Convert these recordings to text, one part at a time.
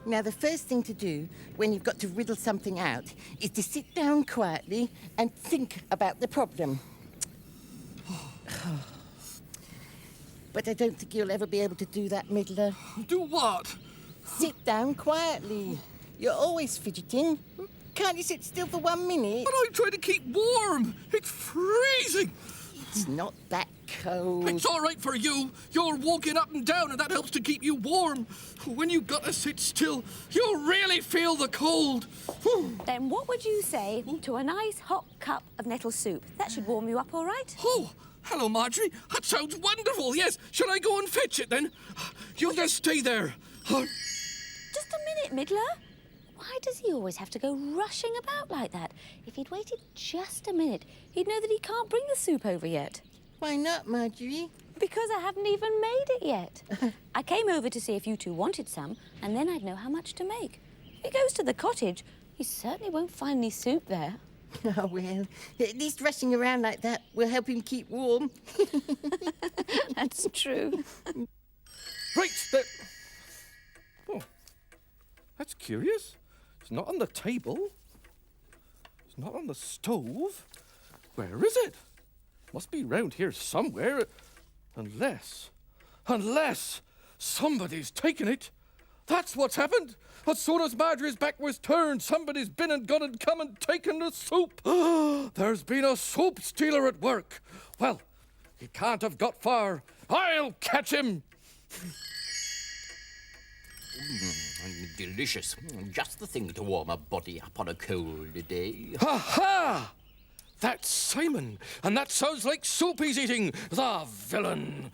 Now, the first thing to do when you've got to riddle something out is to sit down quietly and think about the problem. But I don't think you'll ever be able to do that, Middler. Do what? Sit down quietly. You're always fidgeting. Can't you sit still for 1 minute? But I'm trying to keep warm. It's freezing. It's not that cold. It's all right for you. You're walking up and down, and that helps to keep you warm. When you've got to sit still, you'll really feel the cold. Then what would you say to a nice hot cup of nettle soup? That should warm you up all right. Oh, hello, Marjorie. That sounds wonderful, yes. Shall I go and fetch it, then? You just stay there. Just a minute, Middler. Why does he always have to go rushing about like that? If he'd waited just a minute, he'd know that he can't bring the soup over yet. Why not, Marjorie? Because I haven't even made it yet. I came over to see if you two wanted some, and then I'd know how much to make. If he goes to the cottage, he certainly won't find any soup there. Oh, well, at least rushing around like that will help him keep warm. That's true. Right, there. Oh, that's curious. It's not on the table. It's not on the stove. Where is it? Must be round here somewhere. Unless somebody's taken it. That's what's happened. As soon as Marjorie's back was turned, somebody's been and gone and come and taken the soup. There's been a soup stealer at work. Well, he can't have got far. I'll catch him. Delicious. Just the thing to warm a body up on a cold day. Ha-ha! That's Simon, and that sounds like soup he's eating. The villain.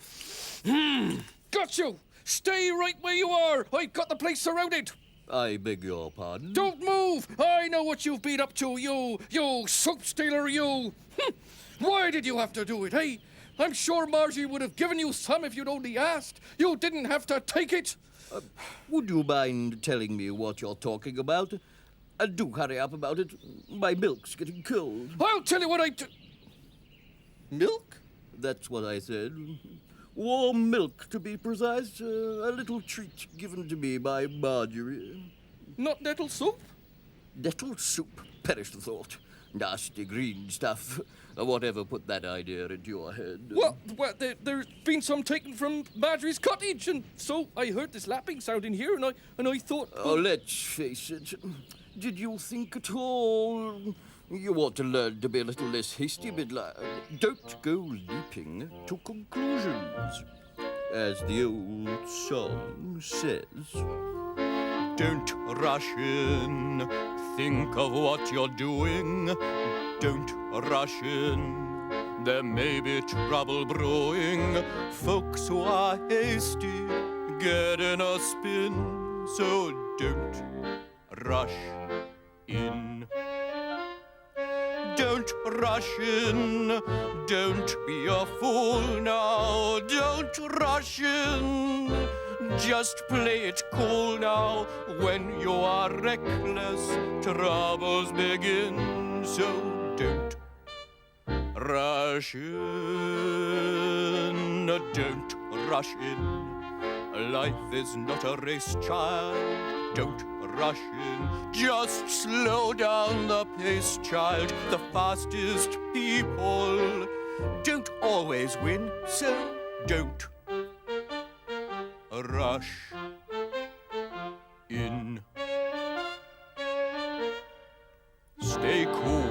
Got you! Stay right where you are. I've got the place surrounded. I beg your pardon? Don't move. I know what you've been up to, you soup stealer, you. Why did you have to do it, hey? I'm sure Margie would have given you some if you'd only asked. You didn't have to take it. Would you mind telling me what you're talking about? Do hurry up about it. My milk's getting cold. I'll tell you what I do. Milk? That's what I said. Warm milk, to be precise. A little treat given to me by Marjorie. Not nettle soup? Nettle soup? Perish the thought. Nasty green stuff. Whatever put that idea into your head? Well, there's been some taken from Marjorie's cottage, and so I heard this lapping sound in here, and I thought... Oh, let's face it. Did you think at all? You ought to learn to be a little less hasty, Middler. Don't go leaping to conclusions. As the old song says. Don't rush in. Think of what you're doing. Don't rush in. There may be trouble brewing. Folks who are hasty get in a spin. So don't rush in. Don't rush in. Don't be a fool now. Don't rush in. Just play it cool now. When you are reckless, troubles begin. So don't rush in. Don't rush in. Life is not a race, child. Don't rush in. Just slow down the pace, child. The fastest people don't always win, so don't rush in. Stay cool.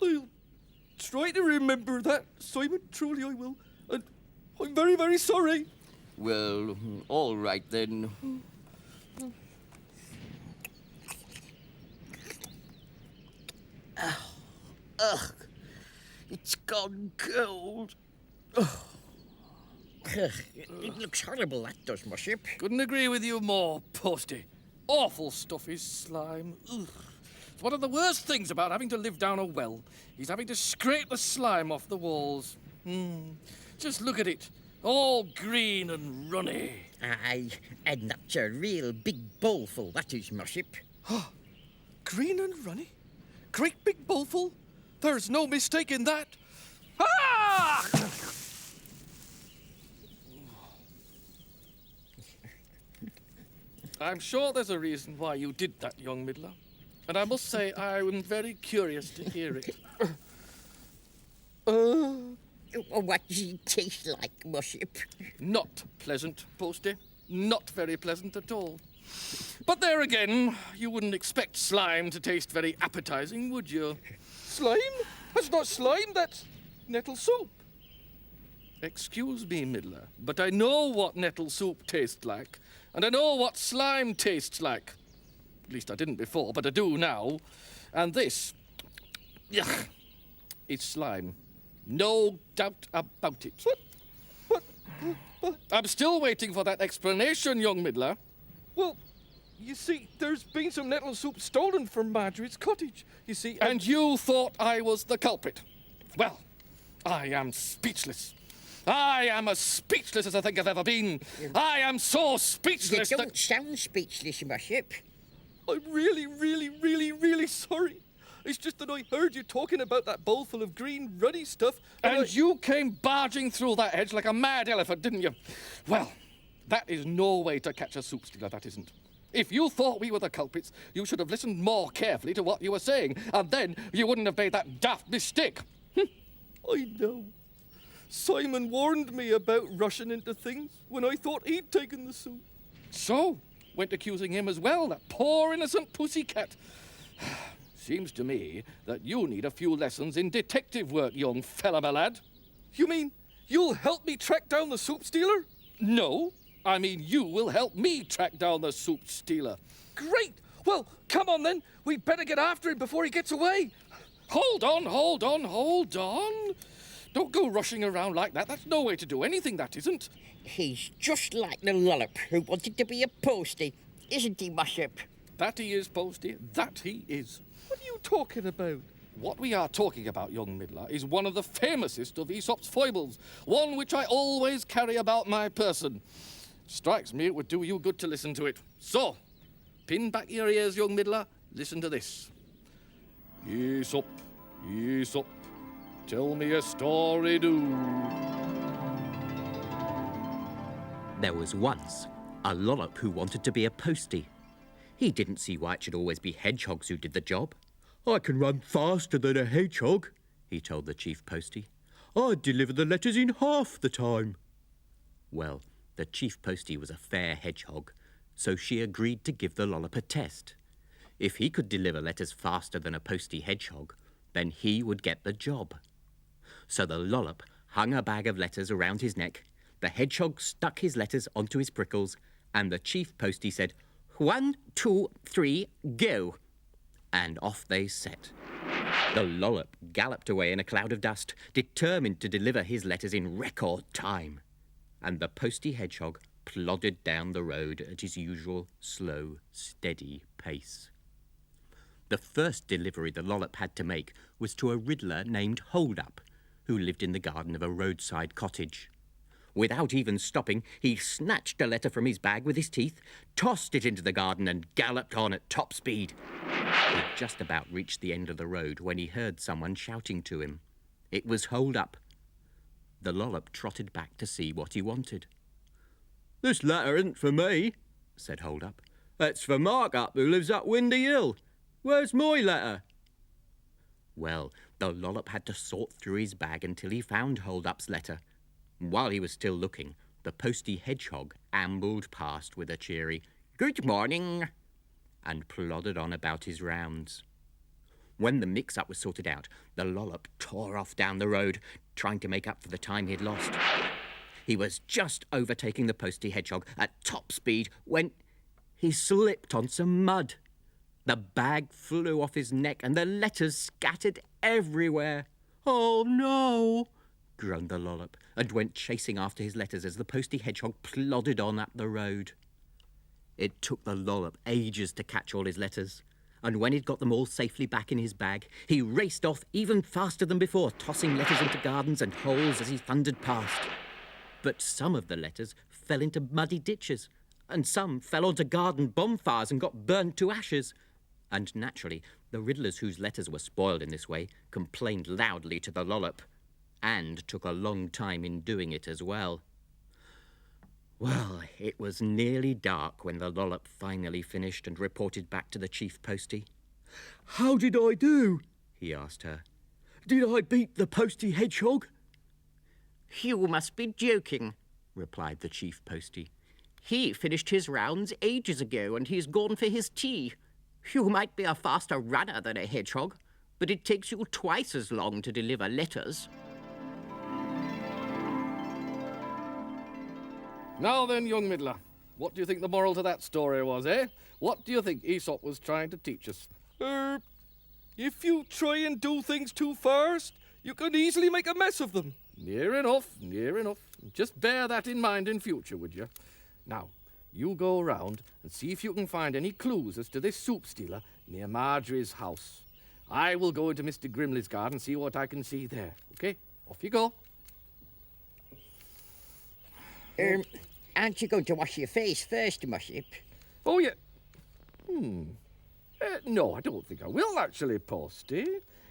I'll try to remember that, Simon. Truly I will. And I'm very, very sorry. Well, all right then. Ugh. It's gone cold. It looks horrible, that does, my ship. Couldn't agree with you more, Posty. Awful stuff is slime. Ugh. One of the worst things about having to live down a well is having to scrape the slime off the walls. Just look at it. All green and runny. Aye, and that's a real big bowlful, that is, Mossip. Green and runny? Great big bowlful? There's no mistake in that. Ah! I'm sure there's a reason why you did that, young Middler. And I must say I'm very curious to hear it. What does he taste like, Mossip? Not pleasant, Posty. Not very pleasant at all. But there again, you wouldn't expect slime to taste very appetizing, would you? Slime? That's not slime, that's nettle soup. Excuse me, Middler, but I know what nettle soup tastes like, and I know what slime tastes like. At least I didn't before, but I do now. And this, yuck, is slime. No doubt about it. What? I'm still waiting for that explanation, young Middler. Well, you see, there's been some nettle soup stolen from Marjorie's cottage, you see. And you thought I was the culprit. Well, I am speechless. I am as speechless as I think I've ever been. I am so speechless You don't sound speechless, Mossip. I'm really sorry. It's just that I heard you talking about that bowl full of green, ruddy stuff, and you came barging through that hedge like a mad elephant, didn't you? Well, that is no way to catch a soup stealer, that isn't. If you thought we were the culprits, you should have listened more carefully to what you were saying, and then you wouldn't have made that daft mistake. I know. Simon warned me about rushing into things when I thought he'd taken the soup. So, went accusing him as well, that poor innocent pussycat. Seems to me that you need a few lessons in detective work, young fella, my lad. You mean you'll help me track down the soup stealer? No, I mean you will help me track down the soup stealer. Great! Well, come on then. We'd better get after him before he gets away. Hold on. Don't go rushing around like that. That's no way to do anything, that isn't. He's just like the lollop who wanted to be a postie, isn't he, Mossip? That he is, Posty. That he is. What are you talking about? What we are talking about, young Middler, is one of the famousest of Aesop's foibles, one which I always carry about my person. Strikes me it would do you good to listen to it. So, pin back your ears, young Middler. Listen to this. Aesop, tell me a story, do. There was once a lollop who wanted to be a postie. He didn't see why it should always be hedgehogs who did the job. "I can run faster than a hedgehog," he told the chief postie. "I'd deliver the letters in half the time." Well, the chief postie was a fair hedgehog, so she agreed to give the lollop a test. If he could deliver letters faster than a postie hedgehog, then he would get the job. So the lollop hung a bag of letters around his neck, the hedgehog stuck his letters onto his prickles, and the chief postie said, "1, 2, 3, go!" And off they set. The lollop galloped away in a cloud of dust, determined to deliver his letters in record time. And the postie hedgehog plodded down the road at his usual slow, steady pace. The first delivery the lollop had to make was to a riddler named Hold-Up, who lived in the garden of a roadside cottage. Without even stopping, he snatched a letter from his bag with his teeth, tossed it into the garden and galloped on at top speed. He'd just about reached the end of the road when he heard someone shouting to him. It was Hold-Up. The lollop trotted back to see what he wanted. "This letter isn't for me," said Hold-Up. "It's for Mark-Up, who lives up Windy Hill. Where's my letter?" Well, the lollop had to sort through his bag until he found Hold-Up's letter. While he was still looking, the postie hedgehog ambled past with a cheery "Good morning," and plodded on about his rounds. When the mix-up was sorted out, the lollop tore off down the road, trying to make up for the time he'd lost. He was just overtaking the postie hedgehog at top speed when he slipped on some mud. The bag flew off his neck and the letters scattered everywhere. "Oh, no," groaned the lollop, and went chasing after his letters as the postie hedgehog plodded on up the road. It took the lollop ages to catch all his letters, And when he'd got them all safely back in his bag, he raced off even faster than before, tossing letters into gardens and holes as he thundered past. But some of the letters fell into muddy ditches, and some fell onto garden bonfires and got burnt to ashes. And naturally, the Riddlers whose letters were spoiled in this way complained loudly to the Lollop, and took a long time in doing it as well. Well, it was nearly dark when the Lollop finally finished and reported back to the chief postie. "How did I do?" he asked her. "Did I beat the postie hedgehog?" "You must be joking," replied the chief postie. "He finished his rounds ages ago and he's gone for his tea. You might be a faster runner than a hedgehog, but it takes you twice as long to deliver letters." Now then, young Middler, what do you think the moral to that story was, eh? What do you think Aesop was trying to teach us? If you try and do things too fast, you can easily make a mess of them. Near enough, near enough. Just bear that in mind in future, would you? Now, you go around and see if you can find any clues as to this soup stealer near Marjorie's house. I will go into Mr. Grimley's garden and see what I can see there, okay? Off you go. Aren't you going to wash your face first, Mossip? Oh, yeah. No, I don't think I will, actually, Posty.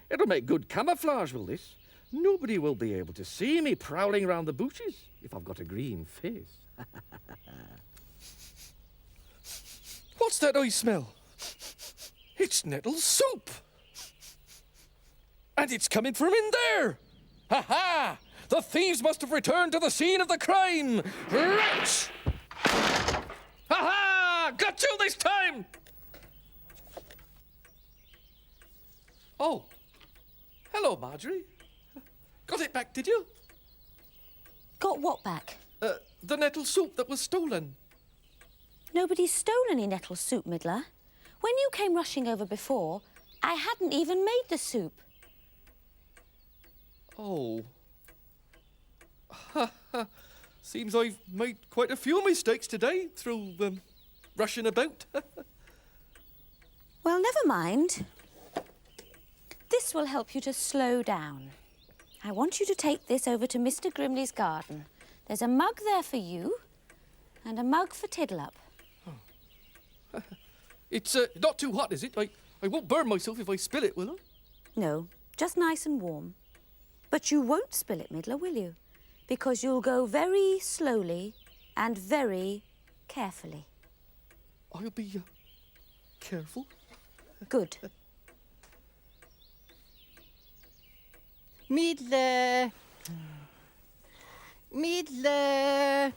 It'll make good camouflage, will this? Nobody will be able to see me prowling around the bushes if I've got a green face. What's that I smell? It's nettle soup. And it's coming from in there. Ha-ha! The thieves must have returned to the scene of the crime! Right! Ha-ha! Got you this time! Oh. Hello, Marjorie. Got it back, did you? Got what back? The nettle soup that was stolen. Nobody's stolen any nettle soup, Middler. When you came rushing over before, I hadn't even made the soup. Oh. Seems I've made quite a few mistakes today through rushing about. Well, never mind. This will help you to slow down. I want you to take this over to Mr. Grimley's garden. There's a mug there for you and a mug for Tiddle-up. It's not too hot, is it? I won't burn myself if I spill it, will I? No, just nice and warm. But you won't spill it, Middler, will you? Because you'll go very slowly and very carefully. I'll be careful. Good. Middler! Middler!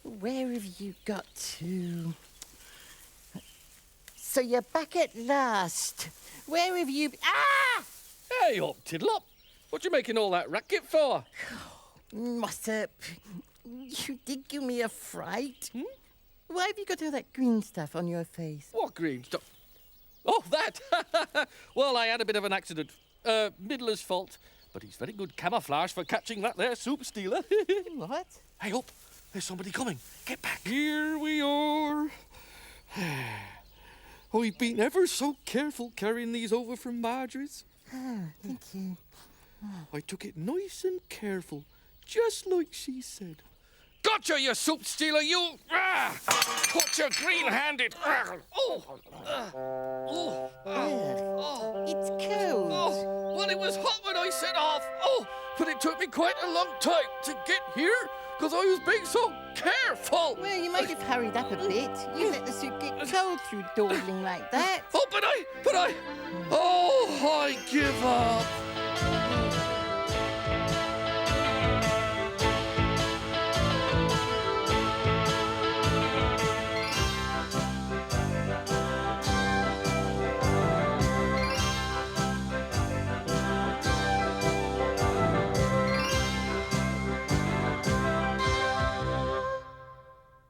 Where have you got to? So you're back at last. Where have you... Ah! Hey up, Tiddle-up. What you making all that racket for? Mossip, you did give me a fright. Why have you got all that green stuff on your face? What green stuff? Oh, that! Well, I had a bit of an accident. Middler's fault. But he's very good camouflage for catching that there soup stealer. What? Hey up, there's somebody coming. Get back. Here we are. I've been ever so careful carrying these over from Marjorie's. Thank you. I took it nice and careful, just like she said. Gotcha, you soup stealer, you! Got you green-handed! It's cold. Oh, well, it was hot when I set off. Oh, but it took me quite a long time to get here because I was being so careful. Well, you might have hurried up a bit. You let the soup get cold through dawdling like that. Oh, but I give up.